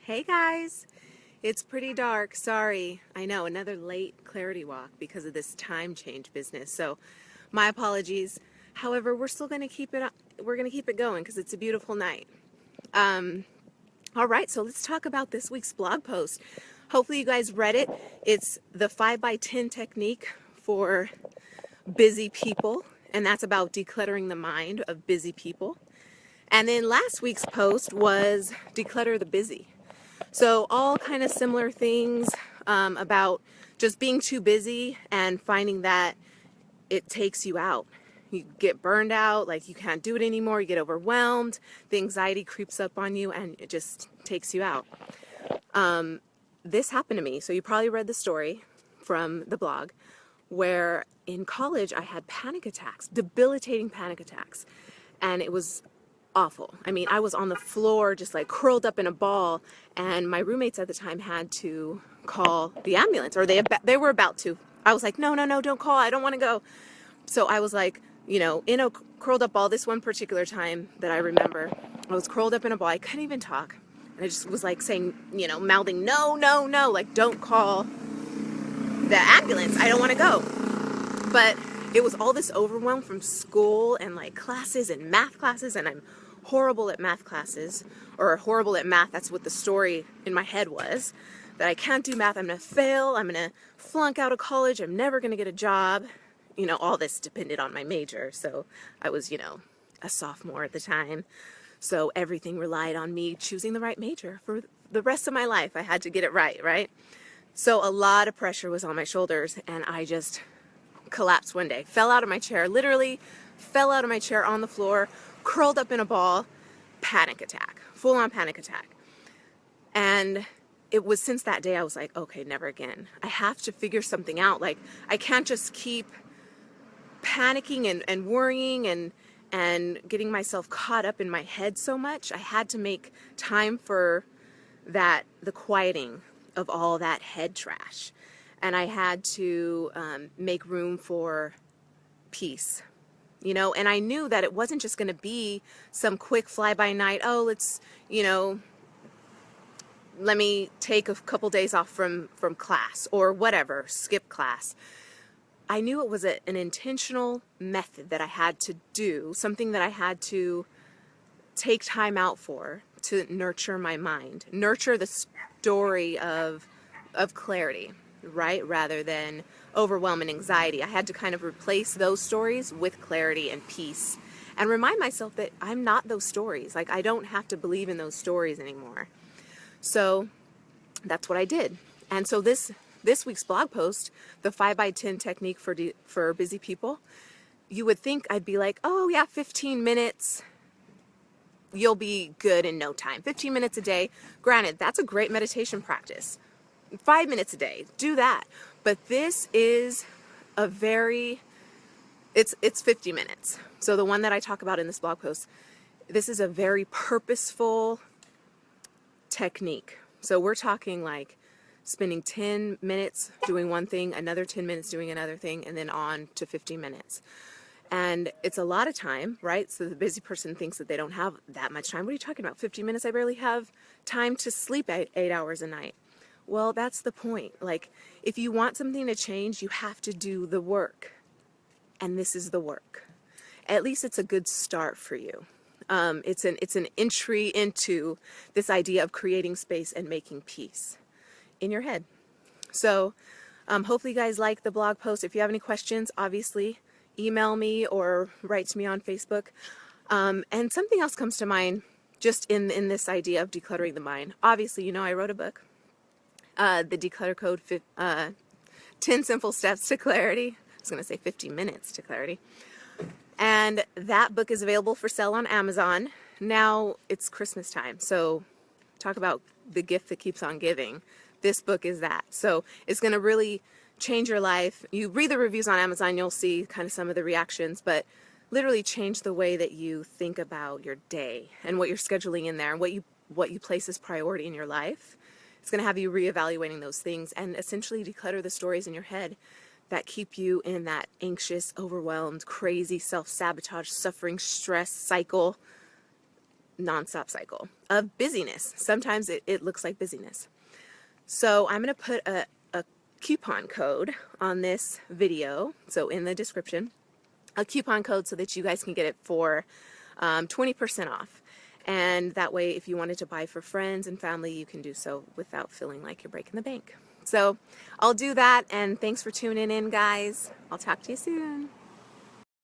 Hey guys, it's pretty dark. Sorry. I know, another late clarity walk because of this time change business. So, my apologies. However, we're still going to keep it we're going to keep it going because it's a beautiful night. All right, so let's talk about this week's blog post. Hopefully you guys read it. It's the 5x10 technique for busy people, and that's about decluttering the mind of busy people. And then last week's post was declutter the busy. So all kind of similar things about just being too busy and finding that it takes you out. You get burned out, like you can't do it anymore, you get overwhelmed, the anxiety creeps up on you and it just takes you out. This happened to me, so you probably read the story from the blog where in college I had panic attacks, debilitating panic attacks, and it was awful. I mean, I was on the floor just like curled up in a ball, and my roommates at the time had to call the ambulance, or they were about to. I was like, no, don't call. I don't want to go. So I was like, in a curled up ball. This one particular time that I remember, I was curled up in a ball. I couldn't even talk. And I just was like saying, mouthing, no, like don't call the ambulance. I don't want to go. But it was all this overwhelm from school and like classes and math classes, and I'm horrible at math classes, or horrible at math. That's what the story in my head was, that I can't do math. I'm going to fail. I'm going to flunk out of college. I'm never going to get a job. All this depended on my major. So I was, a sophomore at the time. So everything relied on me choosing the right major for the rest of my life. I had to get it right? So a lot of pressure was on my shoulders, and I just collapsed one day, fell out of my chair, literally fell out of my chair on the floor, curled up in a ball, panic attack, full-on panic attack. And it was since that day I was like, okay, never again. I have to figure something out. Like, I can't just keep panicking and worrying and getting myself caught up in my head so much. I had to make time for that, the quieting of all that head trash. And I had to make room for peace, and I knew that it wasn't just going to be some quick fly-by-night, let's, let me take a couple days off from class or whatever, skip class. I knew it was an intentional method that I had to do, something that I had to take time out for, to nurture my mind, nurture the story of clarity, right? Rather than overwhelm and anxiety. I had to kind of replace those stories with clarity and peace and remind myself that I'm not those stories. Like, I don't have to believe in those stories anymore. So that's what I did. And so this week's blog post, the 5x10 technique for busy people, you would think I'd be like, oh yeah, 15 minutes, you'll be good in no time. 15 minutes a day. Granted, that's a great meditation practice. 5 minutes a day, do that. But this is it's 50 minutes. So the one that I talk about in this blog post, this is a very purposeful technique. So we're talking like spending 10 minutes doing one thing, another 10 minutes doing another thing, and then on to 50 minutes. And it's a lot of time, right? So the busy person thinks that they don't have that much time. What are you talking about? 50 minutes? I barely have time to sleep 8 hours a night. Well, that's the point. Like, if you want something to change, you have to do the work. And this is the work. At least it's a good start for you. It's an entry into this idea of creating space and making peace in your head. So hopefully you guys like the blog post. If you have any questions, obviously email me or write to me on Facebook. And something else comes to mind just in this idea of decluttering the mind. Obviously, I wrote a book. The Declutter Code, 10 Simple Steps to Clarity. I was going to say 50 minutes to clarity. And that book is available for sale on Amazon. Now it's Christmas time, so talk about the gift that keeps on giving. This book is that. So it's going to really change your life. You read the reviews on Amazon, you'll see kind of some of the reactions, but literally change the way that you think about your day and what you're scheduling in there and what you place as priority in your life. It's going to have you reevaluating those things and essentially declutter the stories in your head that keep you in that anxious, overwhelmed, crazy, self-sabotage, suffering, stress cycle nonstop cycle of busyness. Sometimes it looks like busyness. So I'm going to put a coupon code on this video, so in the description, a coupon code so that you guys can get it for 20% off. And that way, if you wanted to buy for friends and family, you can do so without feeling like you're breaking the bank. So I'll do that, and thanks for tuning in, guys. I'll talk to you soon.